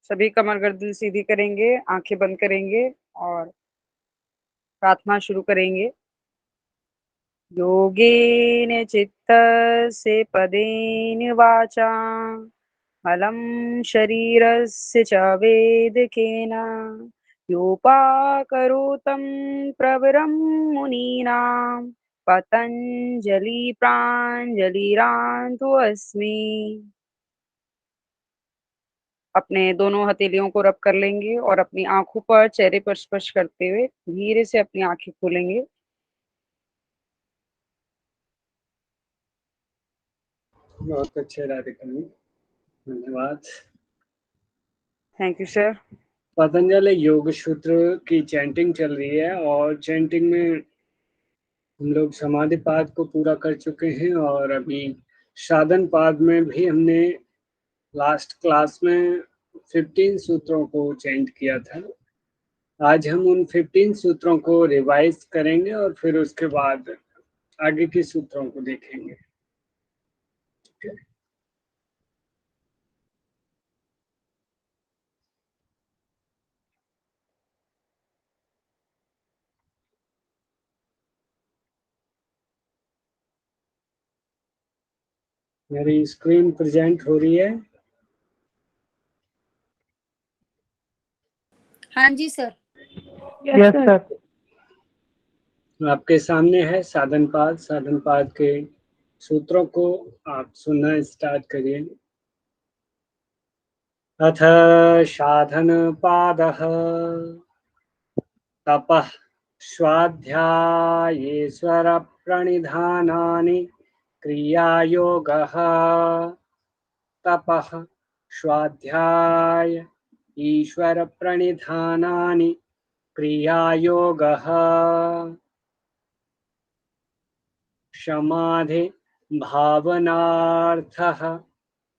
सभी कमर गर्दन सीधी करेंगे, आँखें बंद करेंगे और प्रार्थना शुरू करेंगे। योगेन चित्तस्य पदेन वाचा मलं शरीरस्य च वेदकेन योपाकरोतं प्रवरं मुनीनां पतञ्जलि प्राञ्जलिरान्तु अस्मि। अपने दोनों हथेलियों को रब कर लेंगे और अपनी आँखों पर, चेहरे पर स्पर्श करते हुए धीरे से अपनी आँखें खोलेंगे। बहुत अच्छे राधिका जी, धन्यवाद। Thank you sir. पतंजलि योग सूत्र की चैंटिंग चल रही है और चैंटिंग में हम लोग समाधि पाद को पूरा कर चुके हैं और अभी साधन पाद में भी हमने लास्ट क्लास में 15 सूत्रों को चैंट किया था। आज हम उन 15 सूत्रों को रिवाइज करेंगे और फिर उसके बाद आगे के सूत्रों को देखेंगे। मेरी स्क्रीन प्रेजेंट हो रही है? हाँ जी सर। Yes sir. आपके सामने है साधन पाद के सूत्रों को आप सुनना स्टार्ट करिए। अथ साधन पादः तपः स्वाध्यायेश्वर प्रणिधानानि क्रियायोगः तपः स्वाध्याय ईश्वर प्रणिधानानि क्रियायोगः समाधि भावनार्थः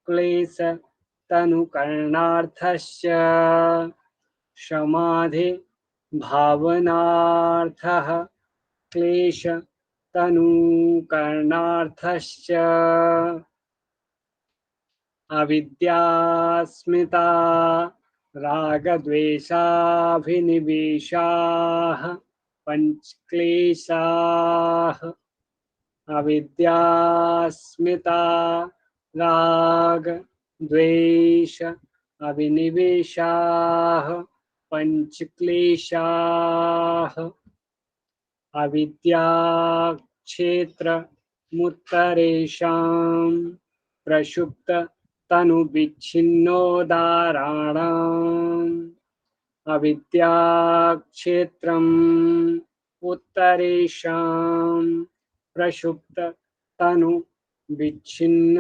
क्लेश तनुकरणार्थश्च समाधि भावनार्थः क्लेश तनुकरणार्थश्च अविद्यास्मिता रागद्वेषाभिनिवेशाः पञ्चक्लेशाः अविद्यास्मिता राग द्वेष अभिनिवेशाः पञ्चक्लेशाः अविद्याक्षेत्र मुत्तरेषां प्रसुप्त तनुविच्छिन्नोदाहरणाम् अविद्याक्षेत्रम् उत्तरेषां प्रसुप्त तनु विच्छिन्न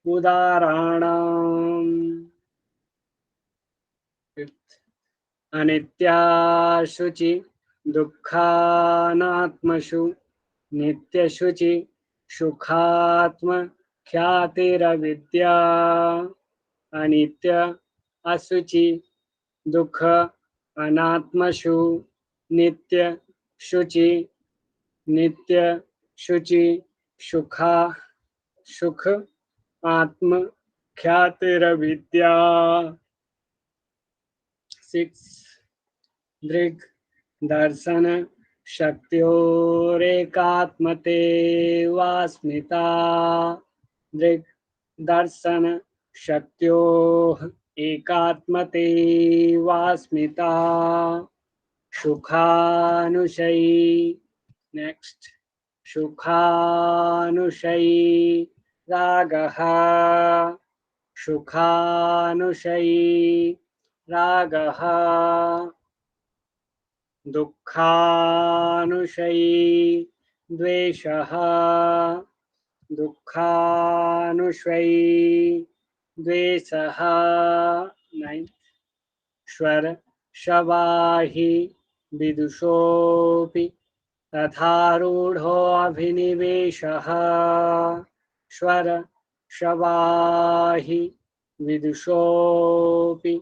उदाहरणाम् अनित्याशुचि दुःखानात्मसु नित्यशुचि सुखात्म ख्यातिरविद्या अनित्य असुचि दुःख अनात्मसु नित्य शुचि सुखा सुख आत्म ख्यातिरविद्या। 6 दृग् दर्शन शक्त्योरेकात्मते वास्मिता दृग् दर्शन शक्त्योः एकात्मते वास्मिता सुखानुशयी। नेक्स्ट सुखानुशयी रागः सुखानुशयी रागः दुःखानुशयी द्वेषः दुःखानुशयी द्वेषः। 9 स्वर शवाहि विदुषोऽपि तथारूढोऽभिनिवेशः स्वर शवाहि विदुषोऽपि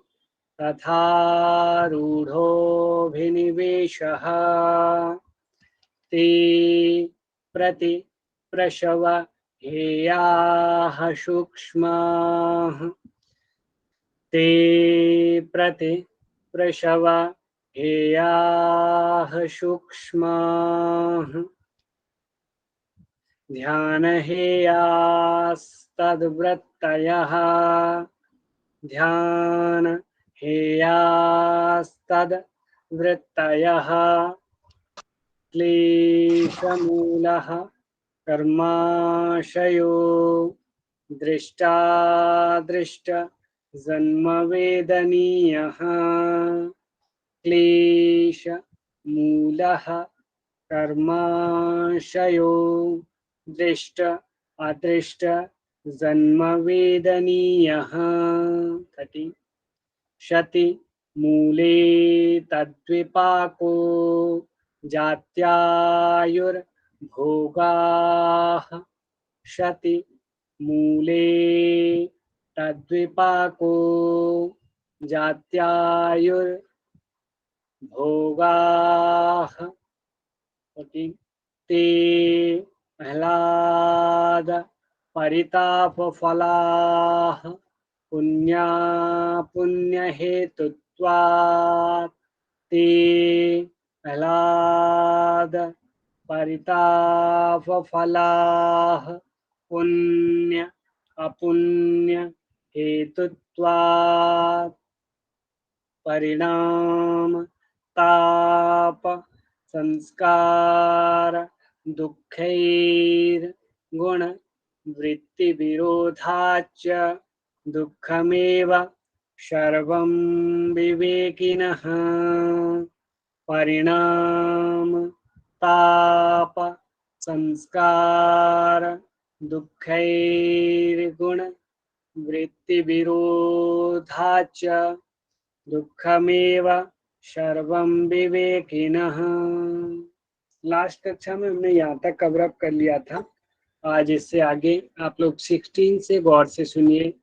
तथारूढोऽभिनिवेशः ते प्रति प्रसव हेयाः सूक्ष्माः ते प्रति प्रशव हेयाः सूक्ष्माः ध्यानहेयास्तद्वृत्तयः ध्यान हेयास्तद्वृत्तयः क्लेशमूलः कर्माशयो दृष्टादृष्ट जन्मवेदनीयः क्लेशमूलः कर्माशयो दृष्ट अदृष्ट जन्मवेदनीयः 30 शति मूले तद्विपाको जात्यायुर्भोगाः शति मूले तद्विपाको जात्यायुर्भोगाः ते प्रह्लाद परितापफलाः पुण्या पुण्यहेतुत्वात् ते प्रह्लाद परितापफलाः पुण्य अपुण्य हेतुत्वात् परिणाम ताप संस्कार दुःखैर गुण वृत्ति विरोधाच दुःखमेव सर्वं विवेकिनः परिणाम ताप संस्कार दुःखैर्गुण वृत्ति विरोधाच दुःखमेव सर्वं विवेकिनः। लास्ट कक्षा में हमने यहाँ तक कवर अप कर लिया था। आज इससे आगे आप लोग 16 से गौर से सुनिए।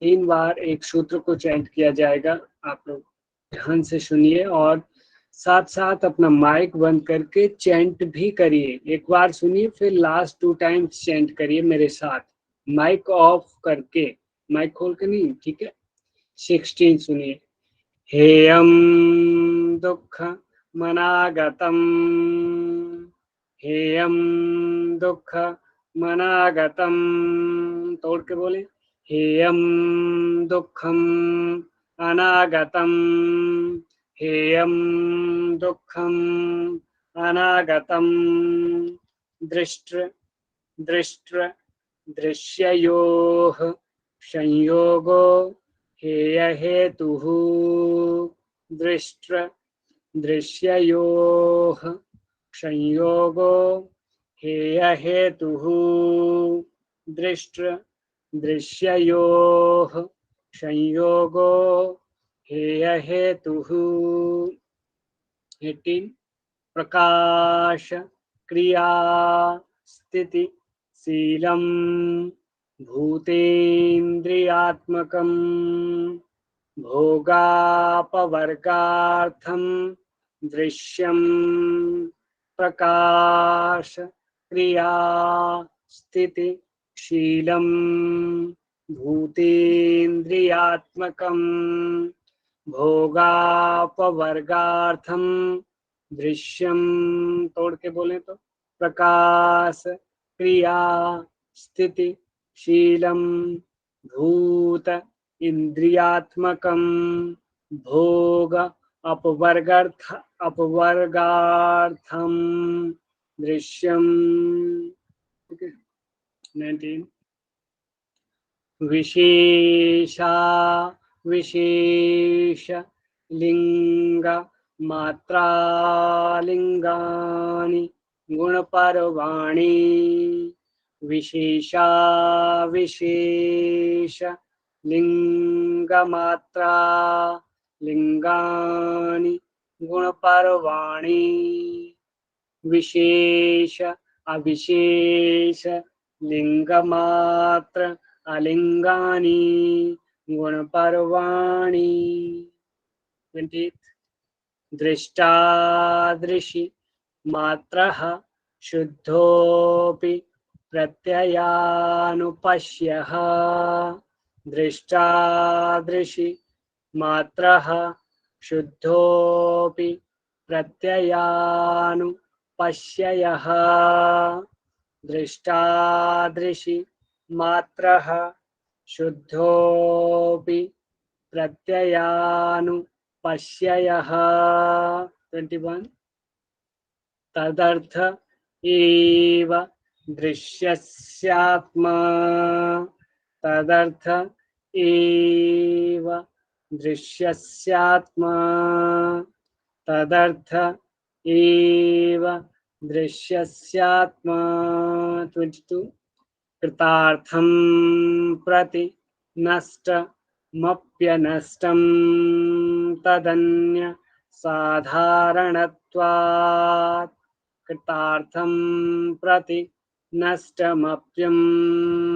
3 बार एक सूत्र को चैंट किया जाएगा, आप लोग ध्यान से सुनिए और साथ साथ अपना माइक बंद करके चैंट भी करिए। एक बार सुनिए फिर लास्ट 2 टाइम्स चैंट करिए मेरे साथ, माइक ऑफ करके, माइक खोल के नहीं, ठीक है। 16 सुनिए। हेयं दुःख मनागतम् हेयं दुःख मनागतम्, तोड़ के बोले, हेयं दुःखम अनागतम् हेयं दुःखम अनागतम् दृष्ट्र दृष्ट्र दृश्ययोः संयोगो हेय हेतुः दृष्ट्र दृश्ययोः संयोगो हेय हेतुः दृष्ट्र दृश्ययोः संयोगो हेय हेतुः 18 प्रकाश क्रिया स्थिति शीलं भूतेन्द्रियात्मकं भोगापवर्गार्थं दृश्यं प्रकाश क्रिया स्थिति शीलं भूतेन्द्रियात्मकं भोगापवर्गार्थं दृश्यम, तोड़ के बोले तो, प्रकाश क्रिया स्थिति शीलम भूत इंद्रियात्मकम भोग अपवर्गार्थम दृश्यम। 19 विशेषा विशेष लिंग मात्रालिंगानि गुणपर्वाणि विशेषा विशेष लिंगमात्रा लिंगानि गुणपर्वाणि विशेष अविशेष लिंगमात्र अलिंगानि गुणपर्वाणि। 20 दृष्टादृशि मात्रः शुद्धोऽपि प्रत्ययानुपश्यः दृष्टादृशि मात्रः शुद्धोऽपि प्रत्ययानुपश्ययः दृष्टादृशि मात्रः शुद्धोऽपि प्रत्ययानुपश्ययः 21 तदर्थ एव दृश्यस्यात्मा तदर्थ एव दृश्यस्यात्मा तदर्थ एव दृश्यस्यात्मा 22 कृतार्थं प्रति नष्टमप्यनष्टं तदन्य साधारणत्वात् कृतार्थं प्रति नष्टमप्यनष्टं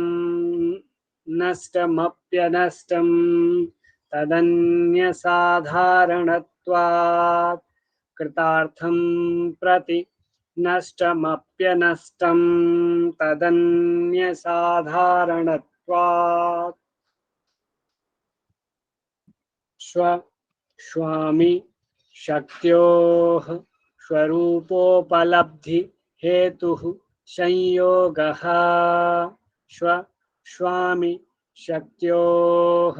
तदन्यसाधारणत्वात् कृतार्थं प्रति नष्टमप्यनष्टं तदन्यसाधारणत्वात् स्वामी शक्त्योः स्वरूपोपलब्धि हेतुः संयोगः स्वामी शक्त्योः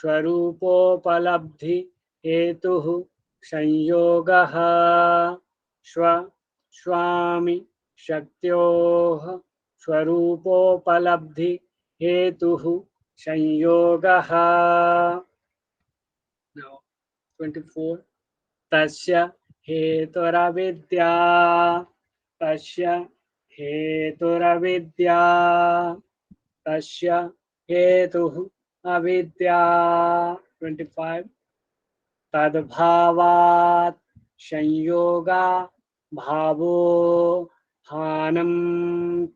स्वरूपोपलब्धि हेतुः संयोगः स्वामी शक्त्योः स्वरूपोपलब्धि हेतुः संयोगः 24 तस्य हेतुरविद्या तस्य हेतुरविद्या तस्य हेतुः अविद्या 25 तद्भावात् संयोगा भावो हानं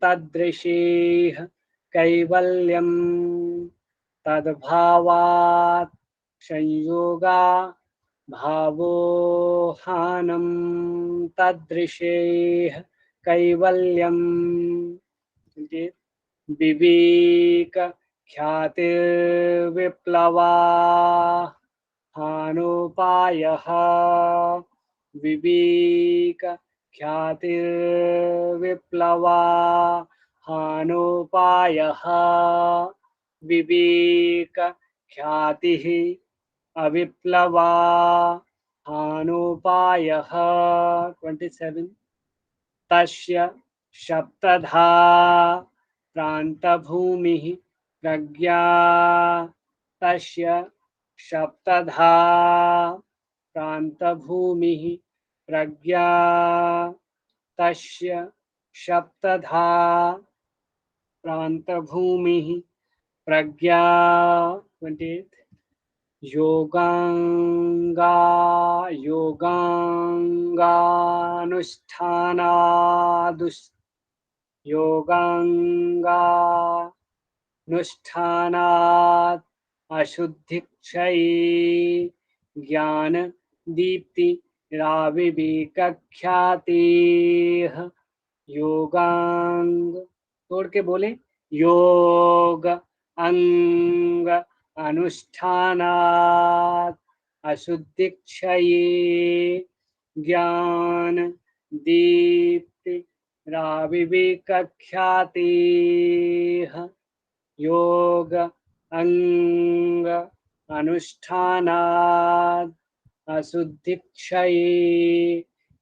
तदृशीः कैवल्यं तद्भावात् संयोगा भावो हानं तदृशेः कैवल्यं विवेक ख्यातिर्विप्लवा हानोपायः विवेक ख्यातिर्विप्लवा हानोपायः विवेक ख्यातिः अविप्लवा हानोपायः 27 तस्य सप्तधा प्रान्तभूमिः प्रज्ञा तस्य सप्तधा प्रान्तभूमिः प्रज्ञा तस्य सप्तधा प्रान्तभूमिः प्रज्ञा 28 योगानुष्ठानात् अशुद्धिक्षये ज्ञान दीप्ति राविवेकख्यातेः योगांग तोड़ के बोले योग अंग अनुष्ठानात् अशुद्धिक्षये ज्ञान दीप्ति राविवेकख्यातेः योग अंग अनुष्ठानात् अशुद्धिक्षये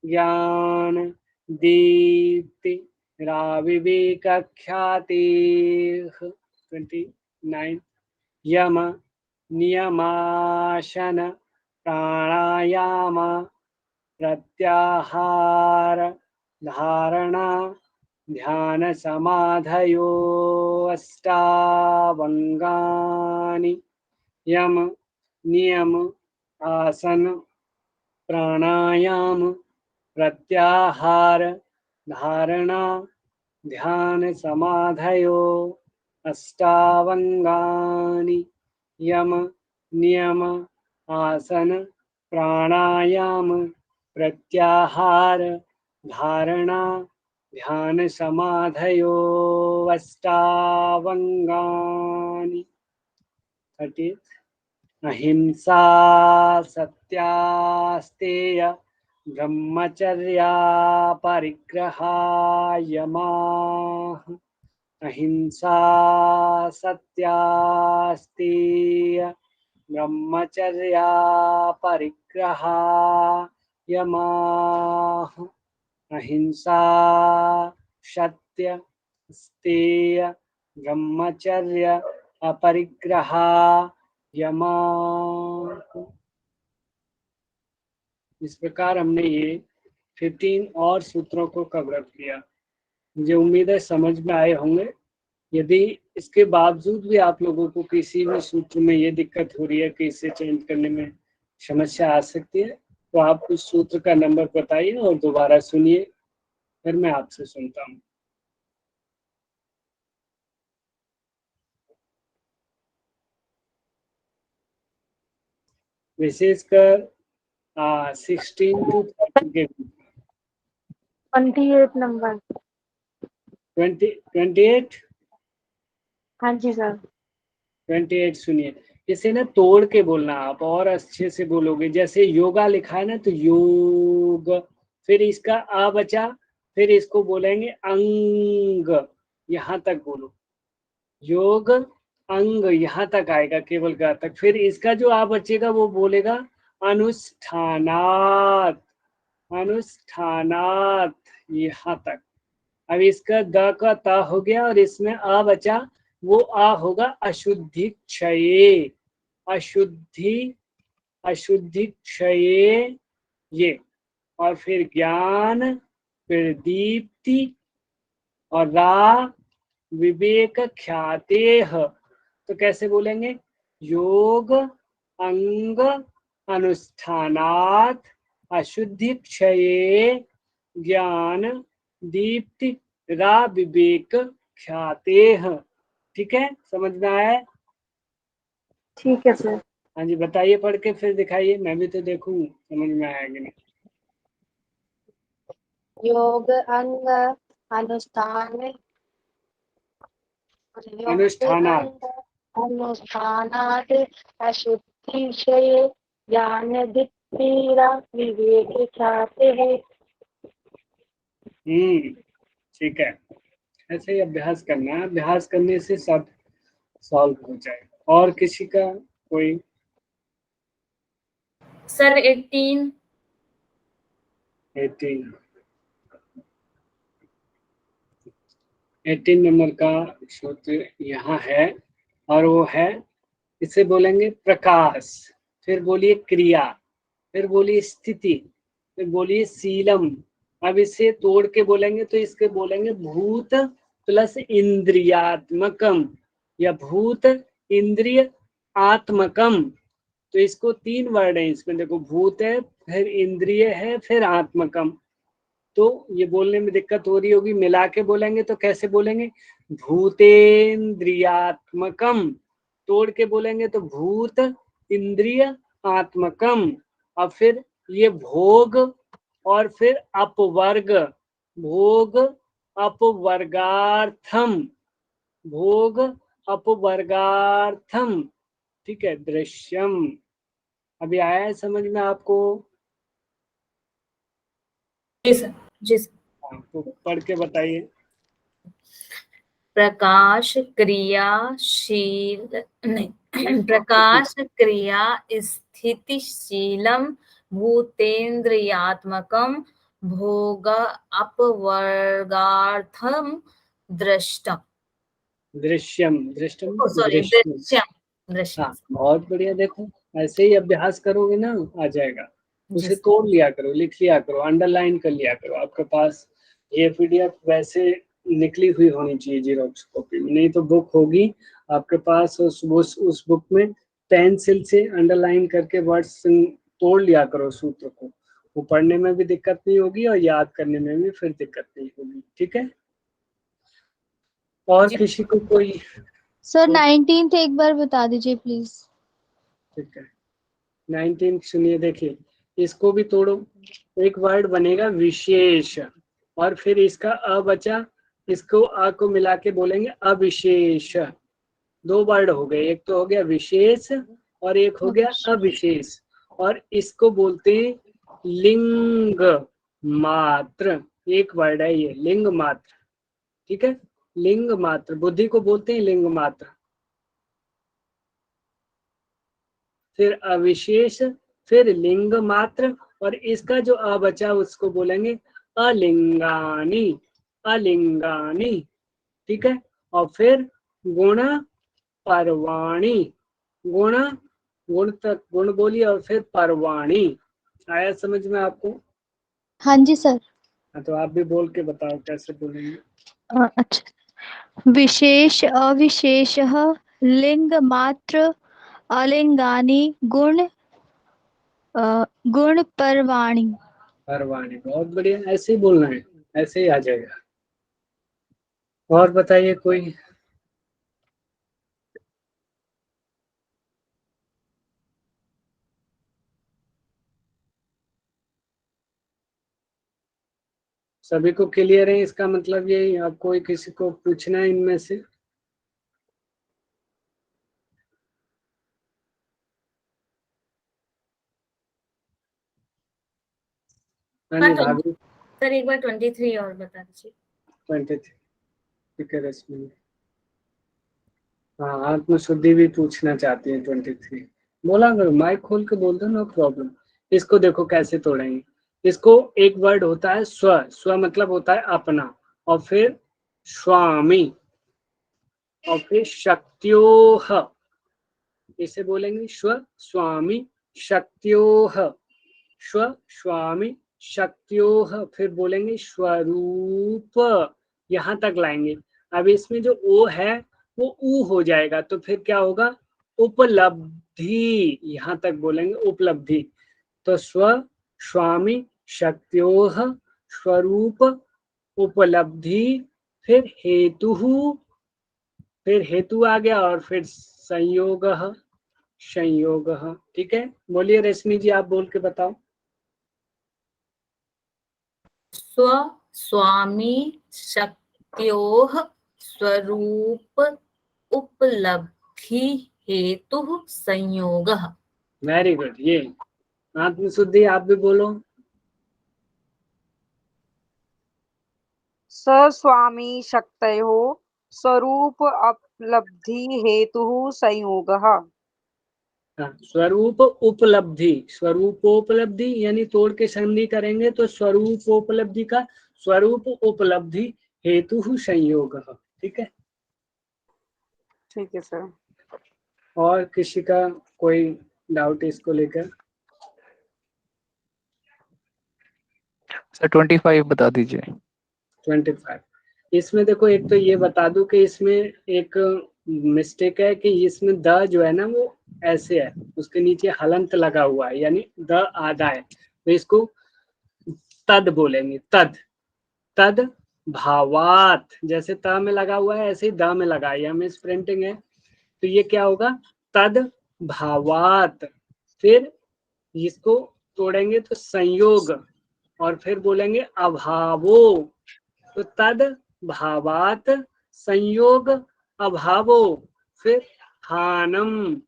ज्ञान दीप्ति राविवेकख्यातेः 29 यम नियमासन प्राणायाम प्रत्याहार धारणा ध्यान समाधयो अष्टावंगानि यम नियम आसन प्राणायाम प्रत्याहार धारणा ध्यान समाधयो अष्टावंगानि यम नियम आसन प्राणायाम प्रत्याहार धारणा ध्यान समाधयो अष्टावंगानि 30। अहिंसा सत्यास्तेय ब्रह्मचर्या परिग्रहायमाः। अहिंसा सत्यास्तेय ब्रह्मचर्या परिग्रहायमाः। अहिंसा सत्य स्तेय ब्रह्मचर्य अपरिग्रहा यमा। इस प्रकार हमने ये 15 और सूत्रों को कवर अप किया। मुझे उम्मीद है समझ में आए होंगे। यदि इसके बावजूद भी आप लोगों को किसी भी सूत्र में ये दिक्कत हो रही है कि इसे चेंज करने में समस्या आ सकती है, तो आप उस सूत्र का नंबर बताइए और दोबारा सुनिए, फिर मैं आपसे सुनता हूँ। विशेषकर 16 to 30 के 28 नंबर। 28। हाँ जी सर। 28 सुनिए। इसे ना तोड़ के बोलना, आप और अच्छे से बोलोगे। जैसे योगा लिखा है ना, तो योग, फिर इसका आ बचा, फिर इसको बोलेंगे अंग, यहाँ तक बोलो। योग अंग, यहाँ तक आएगा, केवल गा तक। फिर इसका जो आ बचेगा वो बोलेगा अनुष्ठानात, अनुष्ठानात, यहाँ तक। अब इसका द का ता हो गया और इसमें आ बचा, वो आ होगा अशुद्धि क्षये, अशुद्धि, अशुद्धि क्षये ये। और फिर ज्ञान, फिर दीप्ति और रा विवेक ख्यातेह। तो कैसे बोलेंगे? योग अंग अनुष्ठानात अशुद्धि क्षये ज्ञान दीप्ति रा विवेक ख्यातेह। ठीक है, समझ में आया है? ठीक है सर। हाँ जी, बताइए पढ़ के फिर दिखाइए, मैं भी तो देखूं समझ में आया कि नहीं। योग अंग अनुष्ठान, अनुष्ठानात, अनुष्ठानात् अशुद्धि क्षये ज्ञान दीप्तिरा विवेक ख्यातेः। ठीक है, ऐसे ही अभ्यास करना है। अभ्यास करने से सब सॉल्व हो जाएगा। और किसी का कोई? सर 18। 18 नंबर का सूत्र यहाँ है, और वो है, इसे बोलेंगे प्रकाश, फिर बोलिए क्रिया, फिर बोलिए स्थिति, फिर बोलिए शीलम। अब इसे तोड़ के बोलेंगे तो इसके बोलेंगे भूत प्लस इंद्रियात्मकम, या भूत इंद्रिय आत्मकम। तो इसको 3 वर्ड है इसमें, देखो, भूत है, फिर इंद्रिय है, फिर आत्मकम। तो ये बोलने में दिक्कत हो रही होगी, मिला के बोलेंगे तो कैसे बोलेंगे? भूतेन्द्रियात्मकम। तोड़ के बोलेंगे तो भूत इंद्रिय आत्मकम। और फिर ये भोग और फिर अपवर्ग, भोग अपवर्गार्थम, भोग अपवर्गार्थम। ठीक है, दृश्यम। अभी आया है समझ में आपको? जी सर, जी सर। हाँ, तो पढ़ के बताइए। प्रकाश क्रियाशील नहीं प्रकाश क्रिया स्थितिशीलम भूतेन्द्रियात्मकम भोग अपवर्गार्थम दृष्टम, दृश्यम, दृष्टम, सॉरी दृश्यम। दृश्यम, दृश्यम। हाँ, बहुत बढ़िया। देखो, ऐसे ही अभ्यास करोगे ना, आ जाएगा। उसे जी तोड़ लिया करो, लिख लिया करो, अंडरलाइन कर लिया करो। आपके पास ये पीडीएफ वैसे निकली हुई होनी चाहिए जीरोक्स कॉपी में, नहीं तो बुक होगी आपके पास, उस बुक में पेंसिल से अंडरलाइन करके वर्ड्स तोड़ लिया करो सूत्र को। वो पढ़ने में भी दिक्कत नहीं होगी और याद करने में भी फिर दिक्कत नहीं होगी। ठीक है, और जी। किसी को कोई? सर 19th एक बार बता दीजिए प्लीज। ठीक है, 19 सुनिए, देखिए, इसको भी तोड़ो। एक वर्ड बनेगा विशेष, और फिर इसका अ बचा, इसको अ को मिला के बोलेंगे अविशेष। दो वर्ड हो गए, एक तो हो गया विशेष और एक हो गया अविशेष, और इसको बोलते हैं लिंग मात्र। एक वर्ड है ये, लिंग मात्र, ठीक है, लिंग मात्र, बुद्धि को बोलते हैं लिंग मात्र। फिर अविशेष, फिर लिंग मात्र, और इसका जो अ बचा उसको बोलेंगे अलिंगानी, अलिंगानी, ठीक है। और फिर गुण परवाणी, गुण, गुण तक गुण बोलिए, और फिर परवाणी। आया समझ में आपको? हाँ जी सर। हाँ, तो आप भी बोल के बताओ कैसे बोलेंगे। अच्छा। विशेष अविशेषः लिंग मात्र अलिंगानि गुण गुण परवाणी। परवाणी, बहुत बढ़िया, ऐसे ही बोलना है, ऐसे ही आ जाएगा। और बताइए कोई। सभी को क्लियर है इसका मतलब यही? अब कोई किसी को पूछना है इनमें से? हाँ, भाभी सर एक बार 23 और बता दीजिए। 23, ठीक है रश्मि। हाँ, आत्मशुद्धि भी पूछना चाहती है 23। बोला करो, माइक खोल के बोल दो, नो प्रॉब्लम। इसको देखो कैसे तोड़ेंगे। इसको एक वर्ड होता है स्व, स्व मतलब होता है अपना, और फिर स्वामी, और फिर शक्त्योह, इसे बोलेंगे स्व स्वामी शक्त्योह, स्व स्वामी शक्त्योह। फिर बोलेंगे स्वरूप, यहां तक लाएंगे। अब इसमें जो ओ है वो ऊ हो जाएगा, तो फिर क्या होगा? उपलब्धि, यहां तक बोलेंगे उपलब्धि। तो स्व स्वामी शक्त्योह स्वरूप उपलब्धि, फिर हेतु, फिर हेतु आ गया, और फिर संयोग, संयोग, ठीक है। बोलिए रश्मि जी, आप बोल के बताओ। स्व स्वामी शक्त्योः स्वरूप उपलब्धि हेतु संयोगः। Very good. ये आत्मशुद्धि आप भी बोलो। सस्वामी शक्तयोः स्वरूप उपलब्धि हेतुः संयोगः। हाँ, स्वरूप उपलब्धि, स्वरूपोपलब्धि यानी तोड़ के संधि करेंगे तो स्वरूपोपलब्धि का स्वरूप उपलब्धि हेतु संयोग, ठीक है। ठीक है सर। और किसी का कोई डाउट इसको लेकर? सर 25 बता दीजिए। 25, इसमें देखो, एक तो ये बता दूं कि इसमें एक मिस्टेक है कि इसमें द जो है ना वो ऐसे है, उसके नीचे हलंत लगा हुआ है, यानी द आधा है, तो इसको तद बोलेंगे, तद, तद भावात। जैसे त में लगा हुआ है ऐसे ही द में लगा है, यह मिस प्रिंटिंग है, तो ये क्या होगा? तद भावात। फिर इसको तोड़ेंगे तो संयोग, और फिर बोलेंगे अभावो, तो तद भावात संयोग अभावो, फिर हानम,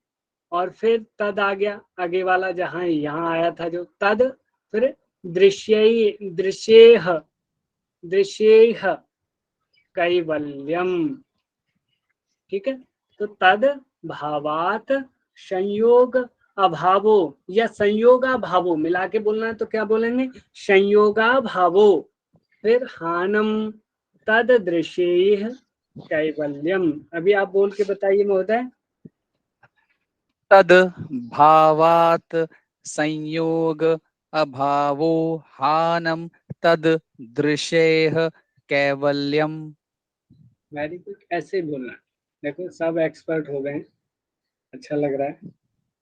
और फिर तद आ गया आगे वाला, जहां यहाँ आया था जो तद, फिर दृश्य, दृश्येह, दृश्येह कैवल्यम, ठीक है। तो तद भावात संयोग अभावो, या संयोगाभावो मिला के बोलना है तो क्या बोलेंगे? संयोगाभावो। फिर हानम तद दृश्येह कैवल्यम। अभी आप बोल के बताइए महोदय। तद भावात संयोग अभावो हानम तद दृश्येह कैवल्यम। वेरी गुड, ऐसे बोलना। देखो सब एक्सपर्ट हो गए, अच्छा लग रहा है।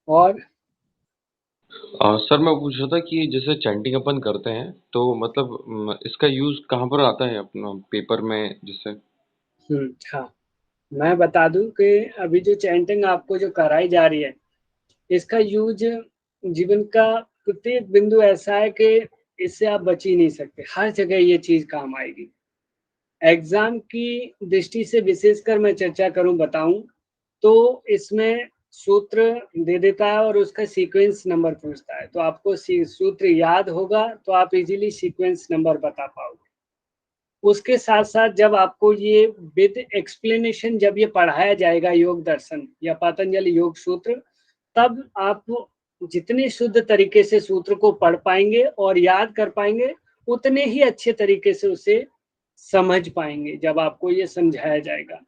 और सर मैं पूछ रहा था कि जैसे चैंटिंग अपन करते हैं तो मतलब इसका यूज कहाँ पर आता है अपना पेपर में जैसे? हाँ, मैं बता दूं कि अभी जो चैंटिंग आपको जो कराई जा रही है, इसका यूज जीवन का प्रत्येक बिंदु ऐसा है कि इससे आप बच ही नहीं सकते, हर जगह ये चीज काम आएगी। एग्जाम की दृष्टि से विशेषकर मैं चर्चा करूं, बताऊं तो इसमें सूत्र दे देता है और उसका सीक्वेंस नंबर पूछता है। तो आपको सूत्र याद होगा तो आप इजीली सीक्वेंस नंबर बता पाओगे। उसके साथ साथ जब आपको ये विद एक्सप्लेनेशन जब ये पढ़ाया जाएगा योग दर्शन या पतंजलि योग सूत्र, तब आप जितने शुद्ध तरीके से सूत्र को पढ़ पाएंगे और याद कर पाएंगे, उतने ही अच्छे तरीके से उसे समझ पाएंगे जब आपको ये समझाया जाएगा।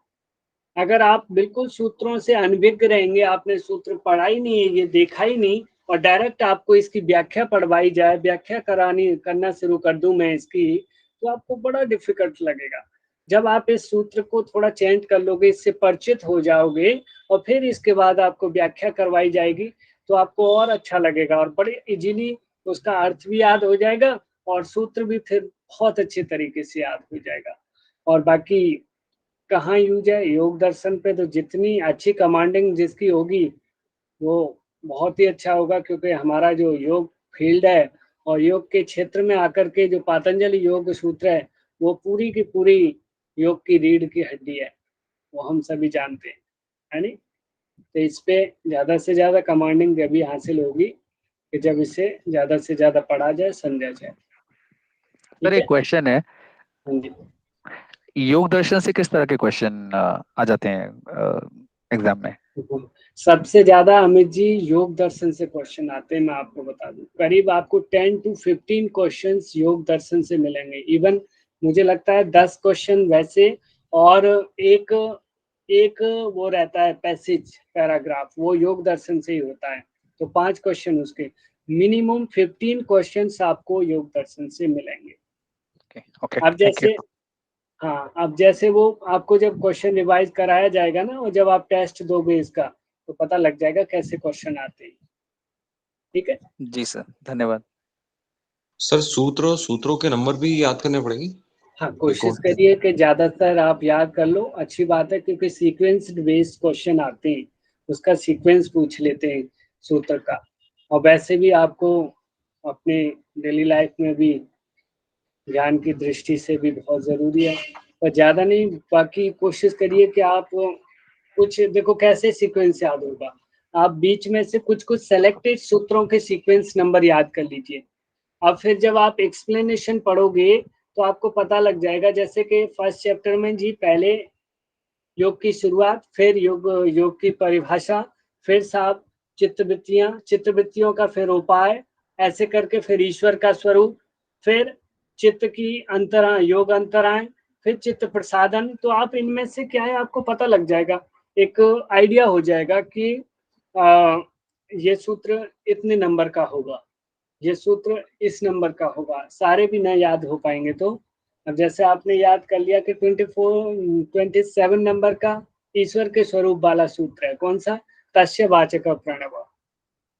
अगर आप बिल्कुल सूत्रों से अनभिज्ञ रहेंगे, आपने सूत्र पढ़ा ही नहीं है, ये देखा ही नहीं, और डायरेक्ट आपको इसकी व्याख्या पढ़वाई जाए, व्याख्या करना शुरू कर दूं मैं इसकी, तो आपको बड़ा डिफिकल्ट लगेगा। जब आप इस सूत्र को थोड़ा चेंज कर लोगे, इससे परिचित हो जाओगे और फिर इसके बाद आपको व्याख्या करवाई जाएगी, तो आपको और अच्छा लगेगा और बड़े इजीली उसका अर्थ भी याद हो जाएगा और सूत्र भी फिर बहुत अच्छे तरीके से याद हो जाएगा। और बाकी कहाँ यूज है योग दर्शन पे, तो जितनी अच्छी कमांडिंग जिसकी होगी वो बहुत ही अच्छा होगा, क्योंकि हमारा जो योग फील्ड है और योग के क्षेत्र में आकर के जो पतंजलि योग सूत्र है वो पूरी की पूरी योग की रीढ़ की हड्डी है, वो हम सभी जानते हैं, है नहीं? तो इस पे ज्यादा से ज्यादा कमांडिंग जब भी हासिल होगी कि जब इसे ज्यादा से ज्यादा पढ़ा जाए, समझा जाए। सर एक क्वेश्चन है, हाँ जी। योग दर्शन से किस तरह के क्वेश्चन आ जाते हैं एग्जाम में? सबसे ज्यादा अमित जी योग दर्शन से क्वेश्चन आते हैं। मैं आपको बता दूं, करीब आपको 10 to 15 क्वेश्चंस योग दर्शन से मिलेंगे। इवन मुझे लगता है 10 क्वेश्चन वैसे, और एक वो रहता है पैसेज पैराग्राफ, वो योग दर्शन से ही होता है। तो 5 क्वेश्चन उसके, मिनिमम 15 क्वेश्चंस आपको योग दर्शन से मिलेंगे। ओके, अब जैसे हाँ, अब जैसे वो आपको जब क्वेश्चन रिवाइज कराया जाएगा ना, और जब आप टेस्ट दोगे इसका, तो पता लग जाएगा कैसे क्वेश्चन आते हैं। ठीक है जी सर, धन्यवाद। सर सूत्रों के नंबर भी याद करने पड़ेंगे? हाँ, कोशिश करिए कि ज्यादातर आप याद कर लो, अच्छी बात है, क्योंकि सीक्वेंस्ड बेस्ड क्वेश्चन आते हैं, उसका सीक्वेंस पूछ लेते हैं सूत्र का। और वैसे भी आपको अपने डेली लाइफ में भी ज्ञान की दृष्टि से भी बहुत जरूरी है, पर ज्यादा नहीं। बाकी कोशिश करिए कि आप कुछ देखो कैसे सीक्वेंस याद होगा, आप बीच में से कुछ सेलेक्टेड सूत्रों के सीक्वेंस नंबर याद कर लीजिए। अब फिर जब आप एक्सप्लेनेशन पढ़ोगे तो आपको पता लग जाएगा, जैसे कि फर्स्ट चैप्टर में जी पहले योग की शुरुआत, फिर योग की परिभाषा, फिर साहब चित्तवृत्तियों का फिर उपाय, ऐसे करके फिर ईश्वर का स्वरूप, फिर चित्त की योग अंतराएं, फिर चित्त प्रसादन। तो आप इनमें से क्या है आपको पता लग जाएगा, एक आइडिया हो जाएगा कि ये सूत्र इतने नंबर का होगा, ये सूत्र इस नंबर का होगा। सारे भी ना याद हो पाएंगे तो, अब जैसे आपने याद कर लिया कि 27 नंबर का ईश्वर के स्वरूप वाला सूत्र है, कौन सा? तस्य वाचक प्रणव।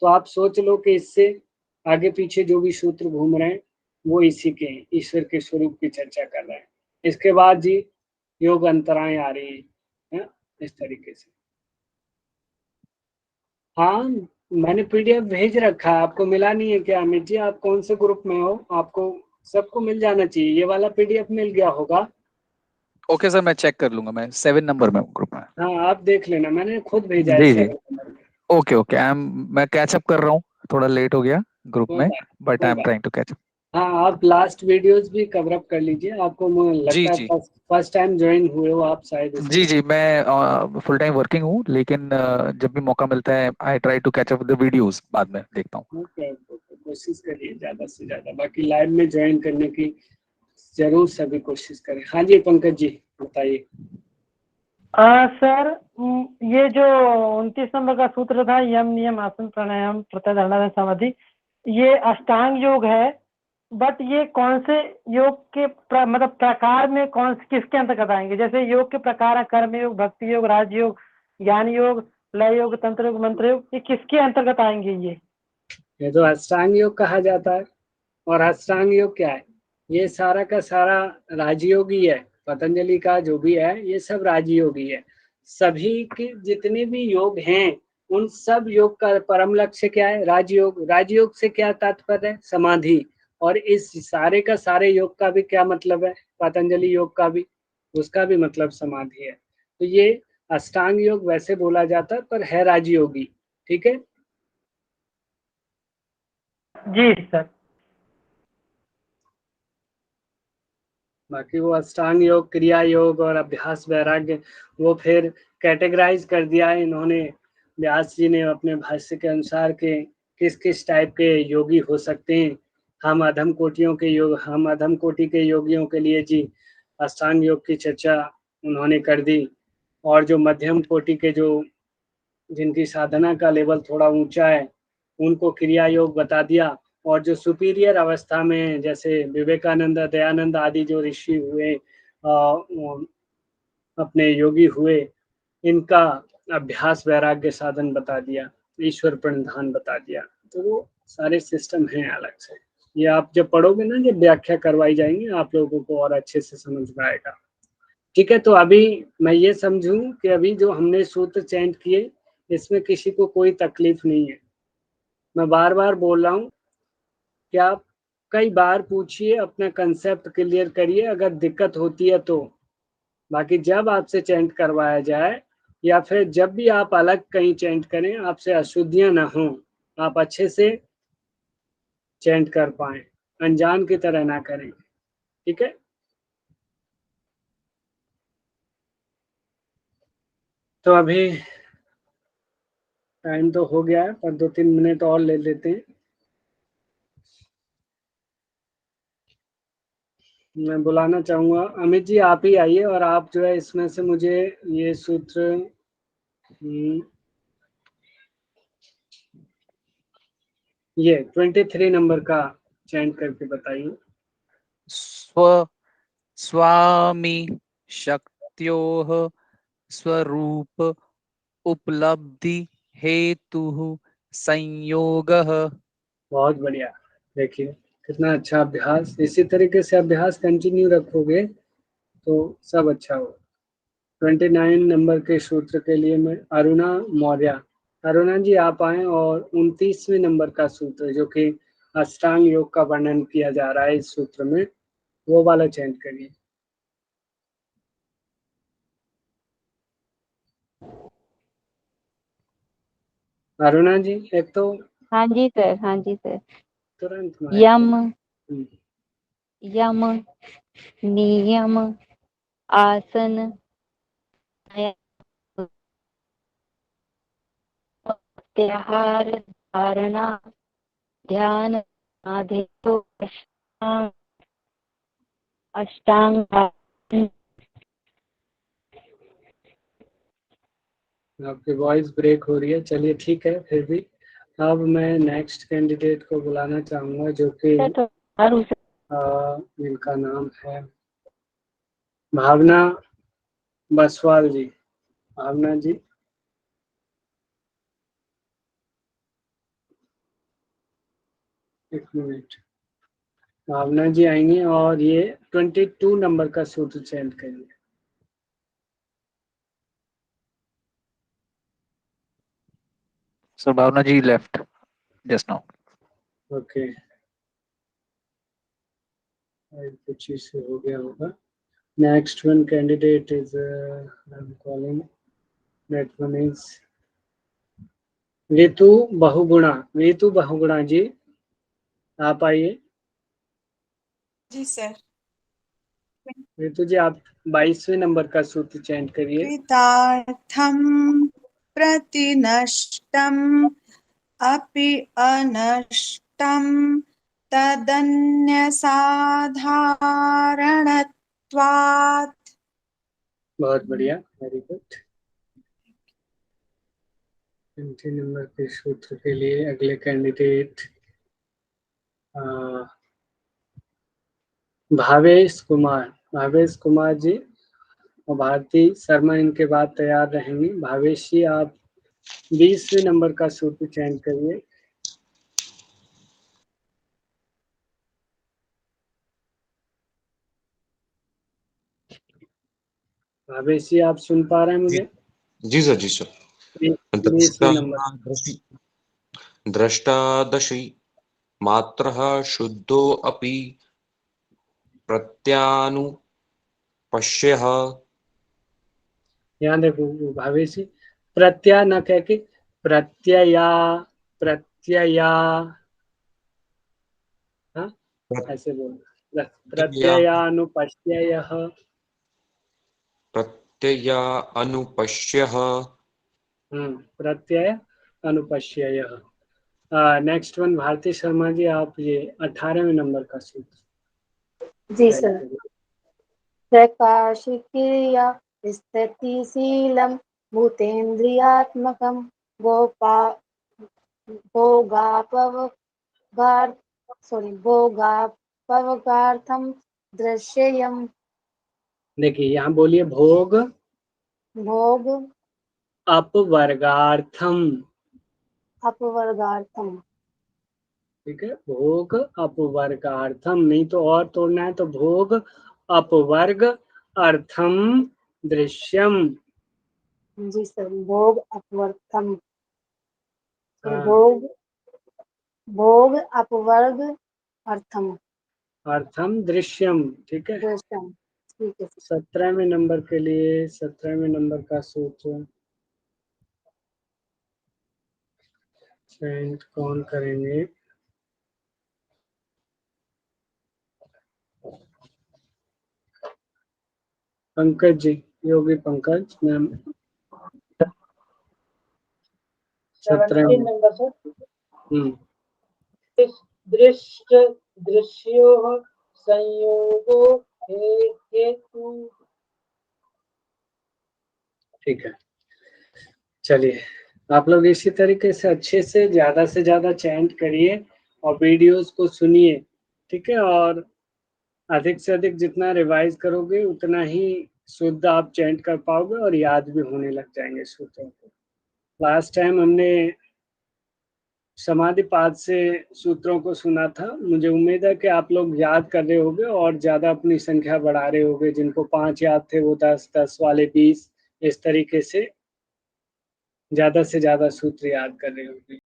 तो आप सोच लो कि इससे आगे पीछे जो भी सूत्र घूम रहे हैं वो इसी के हैं, ईश्वर के स्वरूप की चर्चा कर रहे हैं। इसके बाद जी योग अंतराएं आ रही है इस तरीके से। हाँ, मैंने पीडीएफ भेज रखा है, आपको मिला नहीं है क्या अमित जी? आप कौन से ग्रुप में हो? आपको सबको मिल जाना चाहिए, ये वाला पीडीएफ मिल गया होगा। ओके सर, मैं चेक कर लूंगा, मैं 7 नंबर में ग्रुप में। हाँ, आप देख लेना, मैंने खुद भेजा है जी 7 नंबर में। ओके ओके, मैं कैच अप कर रहा हूँ, थोड़ा लेट हो गया ग्रुप में, but I am trying to catch up. हाँ, आप लास्ट वीडियोस भी कवर अप कर लीजिए। आपको मुझे लगता है फर्स्ट टाइम ज्वाइन हुए हो आप शायद। जी मैं फुल टाइम वर्किंग हूँ, लेकिन जब भी मौका मिलता है I try to catch up the videos, बाद में देखता हूँ। कोशिश करिए ज्यादा से ज्यादा, बाकी लाइव में ज्वाइन करने की जरूर सभी कोशिश करें। हाँ जी पंकज जी बताइए। सर ये जो 29 नंबर का सूत्र था, यम नियम आसन प्राणायाम प्रत्याहार समाधि, ये अष्टांग योग है, बट ये कौन से योग के मतलब प्रकार में किसके अंतर्गत आएंगे? जैसे योग के प्रकार है कर्म योग, भक्ति योग, राजयोग, ज्ञान योग, लय योग, तंत्र योग, मंत्र योग, ये किसके अंतर्गत आएंगे? ये तो अष्टांग योग कहा जाता है। और अष्टांग योग क्या है? ये सारा का सारा राजयोग ही है। पतंजलि का जो भी है ये सब राजयोग ही है। सभी के जितने भी योग हैं उन सब योग का परम लक्ष्य क्या है? राजयोग। राजयोग से क्या तात्पर्य है? समाधि। और इस सारे का सारे योग का भी क्या मतलब है? पतंजलि योग का भी, उसका भी मतलब समाधि है। तो ये अष्टांग योग वैसे बोला जाता है पर है राजयोगी, ठीक है। जी सर। बाकी वो अष्टांग योग, क्रिया योग और अभ्यास वैराग्य वो फिर कैटेगराइज कर दिया है इन्होंने, व्यास जी ने अपने भाष्य के अनुसार के किस किस टाइप के योगी हो सकते हैं। हम अधम कोटि के योगियों के लिए जी अष्टांग योग की चर्चा उन्होंने कर दी, और जो मध्यम कोटि के जो जिनकी साधना का लेवल थोड़ा ऊंचा है उनको क्रिया योग बता दिया, और जो सुपीरियर अवस्था में जैसे विवेकानंद, दयानंद आदि जो ऋषि हुए अपने योगी हुए, इनका अभ्यास वैराग्य साधन बता दिया, ईश्वर प्रणिधान बता दिया। तो वो सारे सिस्टम हैं अलग से, ये आप जब पढ़ोगे ना, जब व्याख्या करवाई जाएंगी आप लोगों को और अच्छे से समझ में आएगा, ठीक है। तो अभी मैं ये समझूं कि अभी जो हमने सूत्र चैंट किए इसमें किसी को कोई तकलीफ नहीं है। मैं बार बार बोल रहा हूँ कि आप कई बार पूछिए, अपना कंसेप्ट क्लियर करिए, अगर दिक्कत होती है तो। बाकी जब आपसे चैंट करवाया जाए या फिर जब भी आप अलग कहीं चैंट करें, आपसे अशुद्धियां ना हो, आप अच्छे से चैंट कर पाए, अनजान की तरह ना करें, ठीक है। तो अभी टाइम तो हो गया है पर 2-3 मिनट और ले लेते हैं। मैं बुलाना चाहूंगा अमित जी, आप ही आइए और आप जो है इसमें से मुझे ये सूत्र ये 23 नंबर का चैंट करके बताइए। स्वामी शक्त्योः स्वरूप उपलब्धि हेतु संयोगः। बहुत बढ़िया, देखिए कितना अच्छा अभ्यास, इसी तरीके से अभ्यास कंटिन्यू रखोगे तो सब अच्छा हो। 29 नंबर के सूत्र के लिए मैं अरुणा मौर्य, अरुणा जी आप आए, और 29वें नंबर का सूत्र जो कि अष्टांग योग का वर्णन किया जा रहा है इस सूत्र में, वो वाला चैंट करिए। अरुणा जी एक तो हाँ जी सर, हाँ जी सर। तुरंत यम यम नियम आसन प्रत्याहार धारणा ध्यान आधेयो अष्टांग आपकी वॉइस ब्रेक हो रही है, चलिए ठीक है। फिर भी अब मैं नेक्स्ट कैंडिडेट को बुलाना चाहूंगा जो कि इनका नाम है भावना बसवाल जी। भावना जी, एक मिनट, भावना जी आएंगे और ये 22 नंबर का सूत्र चैंट करेंगे। So Bhavna ji left just now. Okay, कुछ इशू हो गया होगा। Next one candidate is I am calling, that one is Ritu Bahuguna. Ritu Bahuguna ji आप आइए। जी सर। ऋतु जी आप 22वें नंबर का सूत्र चैंट करिए। कृतार्थं प्रतिनष्टम् अपि अनष्टं तदन्यसाधारणत्वात्। बहुत बढ़िया, वेरी गुड। 20 नंबर के सूत्र के लिए अगले कैंडिडेट भावेश कुमार। भावेश कुमार जी और भारती शर्मा इनके बाद तैयार रहेंगी। भावेश जी आप 20वें नंबर का सूत्र चैंट करिए। भावेश जी आप सुन पा रहे हैं मुझे? जी सर, जी सर। 20वें नंबर। द्रष्टादशि मात्रः शुद्धो अपि प्रत्यानुपश्यः यहाँ देखो भावेशी, प्रत्यय न कह के प्रत्यया, प्रत्यया, हाँ ऐसे बोलना, प्रत्ययानुपश्ययः, प्रत्यया अनुपश्यः। प्रत्यय अनुपश्ययः। नेक्स्ट वन भारती शर्मा जी, आप ये 18वें नंबर का सूत्र। जी सर। प्रकाशिक्रिया स्थितिशीलं भूतेन्द्रियात्मकं भोगापवर्गार्थं दृश्यम्। देखिए यहाँ बोलिए भोग भोग अपवर्गार्थम, अपवर्गार्थम। ठीक है, भोग अपवर्गार्थम, नहीं तो और तोड़ना है तो भोग अपवर्ग अर्थम दृश्यम। जी सर, भोग अपवर्गम। हाँ, भोग अपवर्ग अर्थम अर्थम दृश्यम, ठीक है। दृश्यम, ठीक है। 17वें नंबर के लिए 17वें नंबर का सूत्र चेंज कौन करेंगे? Pankaj ji, Yogi Pankaj ma'am. 17 number sir. हम्म, दृश्योः संयोगो हेतु। ठीक है, चलिए आप लोग इसी तरीके से अच्छे से ज्यादा चैंट करिए और वीडियोस को सुनिए, ठीक है। और अधिक से अधिक जितना रिवाइज करोगे उतना ही शुद्ध आप चैंट कर पाओगे और याद भी होने लग जाएंगे सूत्रों को। लास्ट टाइम हमने समाधिपाद से सूत्रों को सुना था, मुझे उम्मीद है कि आप लोग याद कर रहे होंगे और ज्यादा अपनी संख्या बढ़ा रहे होंगे। जिनको 5 याद थे वो 10, 10 वाले 20, इस तरीके से ज्यादा सूत्र याद कर रहे होंगे।